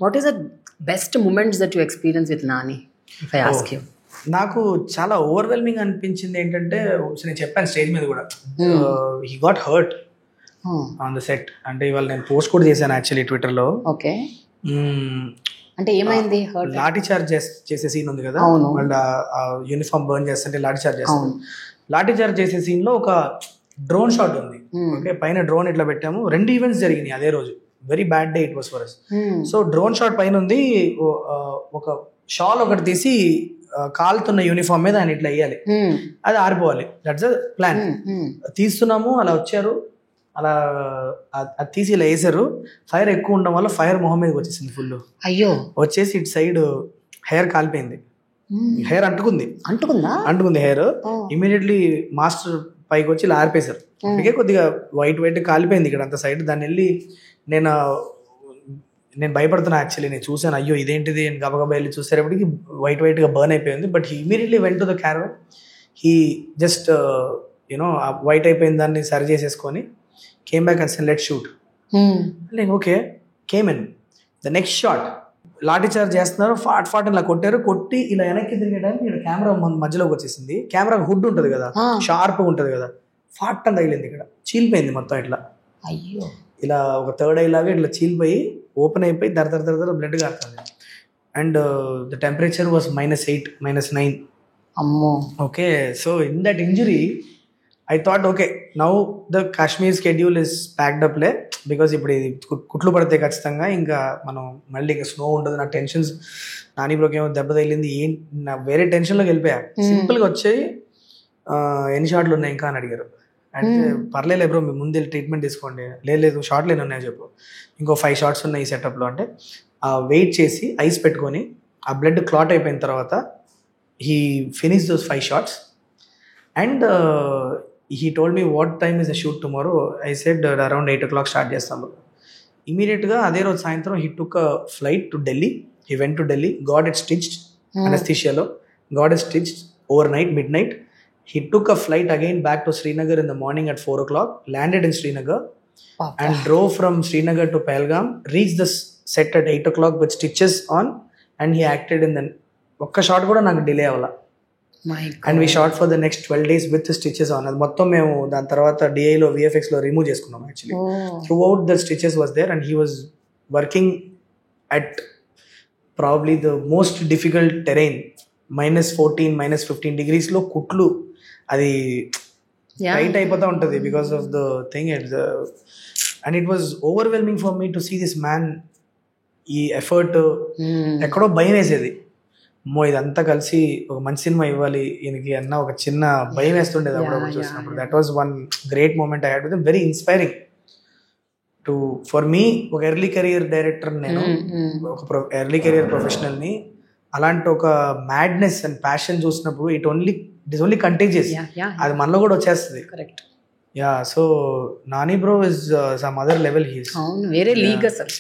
What is the best moments that you experience with Nani if I ask you? నాకు చాలా overwhelming అనిపించింది ఏంటంటే, నేను చెప్పాను స్టేజ్ మీద కూడా, he got hurt on the set. అంటే ఇవాళ నేను పోస్ట్ కూడా చేశాను యాక్చువల్లీ ట్విట్టర్లో. ఓకే, అంటే ఏమైంది? లాఠీ చార్జ్ చేసే సీన్ ఉంది కదా, వాళ్ళ యూనిఫామ్ బర్న్ చేస్తుంటే లాఠీ చార్జ్ చేస్తాను. లాఠీ చార్జ్ చేసే సీన్ లో ఒక డ్రోన్ షాట్ ఉంది. ఓకే, పైన డ్రోన్ ఇట్లా పెట్టాము. 2 ఈవెంట్స్ జరిగినాయి అదే రోజు. Very bad day it was for us. So drone shot పైన ఉంది, ఒక షాల్ ఒకటి తీసి కాలుతున్న యూనిఫామ్ మీద ఆయన ఇట్లా వేయాలి, అది ఆరిపోవాలి. That's the plan. తీస్తున్నాము, అలా వచ్చారు, అలా అది తీసి ఇలా వేసారు. ఫైర్ ఎక్కువ ఉండడం వల్ల ఫైర్ మొహం మీదకి వచ్చేసింది ఫుల్. అయ్యో, వచ్చేసి ఇటు సైడ్ హెయిర్ కాలిపోయింది. హెయిర్ అంటుకుంది హెయిర్. ఇమీడియట్లీ మాస్టర్ పైకి వచ్చి ఇలా ఆరిపేశారు. అందుకే కొద్దిగా వైట్ కాలిపోయింది ఇక్కడ అంత సైడ్. దాన్ని వెళ్ళి నేను భయపడుతున్నా యాక్చువల్లీ. నేను చూసాను, అయ్యో ఇదేంటిది అని గబగబా వెళ్ళి చూసేటప్పటికి వైట్గా బర్న్ అయిపోయింది. But he immediately went to the caravan. He just you know white అయిపోయిన దాన్ని సరి చేసేసుకొని came back and said let's shoot. Like okay, came in the next shot. Lathi charge చేస్తున్నారు, ఫాట్ ఇలా కొట్టి ఇలా వెనక్కి తిరిగేయడానికి ఇక్కడ కెమెరా మధ్యలోకి వచ్చేసింది. కెమెరా హుడ్ ఉంటుంది కదా, షార్ప్ ఉంటుంది కదా, ఫాట్ అని తగిలింది. ఇక్కడ చీలిపోయింది మొత్తం ఇట్లా. అయ్యో, ఇలా ఒక థర్డ్ ఐ లాగా ఇట్లా చీలిపోయి ఓపెన్ అయిపోయి దర బ్లడ్ కారుతుంది. And the temperature was -8, -9. అమ్మో. Okay, so in that injury I thought, okay, now the Kashmir schedule is packed up లే, బికాస్ ఇప్పుడు ఇది కుట్లు పడితే ఖచ్చితంగా ఇంకా మనం మళ్ళీ ఇంకా స్నో ఉండదు. నా టెన్షన్స్, నాని బ్రోకి ఏమో దెబ్బ తగిలింది, నా వేరే టెన్షన్లోకి వెళ్ళిపోయా. సింపుల్గా వచ్చాయి, ఎన్ని షాట్లు ఉన్నాయి ఇంకా అని అడిగారు. అంటే పర్లేదు బ్రో, మీరు ముందు ట్రీట్మెంట్ తీసుకోండి. లేదు షార్ట్లు ఎన్ని ఉన్నాయో చెప్పు. ఇంకో 5 షార్ట్స్ ఉన్నాయి ఈ సెటప్లో. అంటే వెయిట్ చేసి ఐస్ పెట్టుకొని ఆ బ్లడ్ క్లాట్ అయిపోయిన తర్వాత he finish those 5 shots. And he told me what time is the shoot tomorrow. I said around 8 o'clock start చేస్తాము. ఇమీడియట్గా అదే రోజు సాయంత్రం he took a flight to Delhi. He went to Delhi, got it stitched, anesthesialo, got it stitched overnight, midnight. He took a flight again back to Srinagar in the morning at 4 o'clock, landed in Srinagar and drove from Srinagar to Pahalgam, reached the set at 8 o'clock with stitches on, and he acted in the ఒక్క shot కూడా నాకు delay అవ్వాల. And we shot for the next 12 days with stitches on. అది మొత్తం మేము దాని తర్వాత డిఐలో విఎఫ్ఎక్స్లో రిమూవ్ చేసుకున్నాం actually. Throughout the stitches was there and he was working at probably the most difficult terrain. -14, -15 degreesలో కుట్లు, అది టైట్ అయిపోతూ ఉంటుంది because of the thing. And it was overwhelming for me to see this man. ఈ effort ఎక్కడో భయం వేసేది, ఇదంతా కలిసి ఒక మంచి సినిమా ఇవ్వాలి ఈయనకి అన్న ఒక చిన్న భయం వేస్తుండేది అప్పుడు చూసినప్పుడు. That was one great moment I had with him. Very inspiring to for me. ఒక ఎర్లీ కెరియర్ డైరెక్టర్ నేను, ఒక ఎర్లీ కెరియర్ ప్రొఫెషనల్ని. అలాంటి ఒక మ్యాడ్నెస్ అండ్ ప్యాషన్ చూసినప్పుడు ఇట్ ఈస్ ఓన్లీ కంటేజియస్. అది మనలో కూడా వచ్చేస్తుంది. Correct. Yeah, so Nani bro is some other level. He is వేరే లీగ్ అసలు.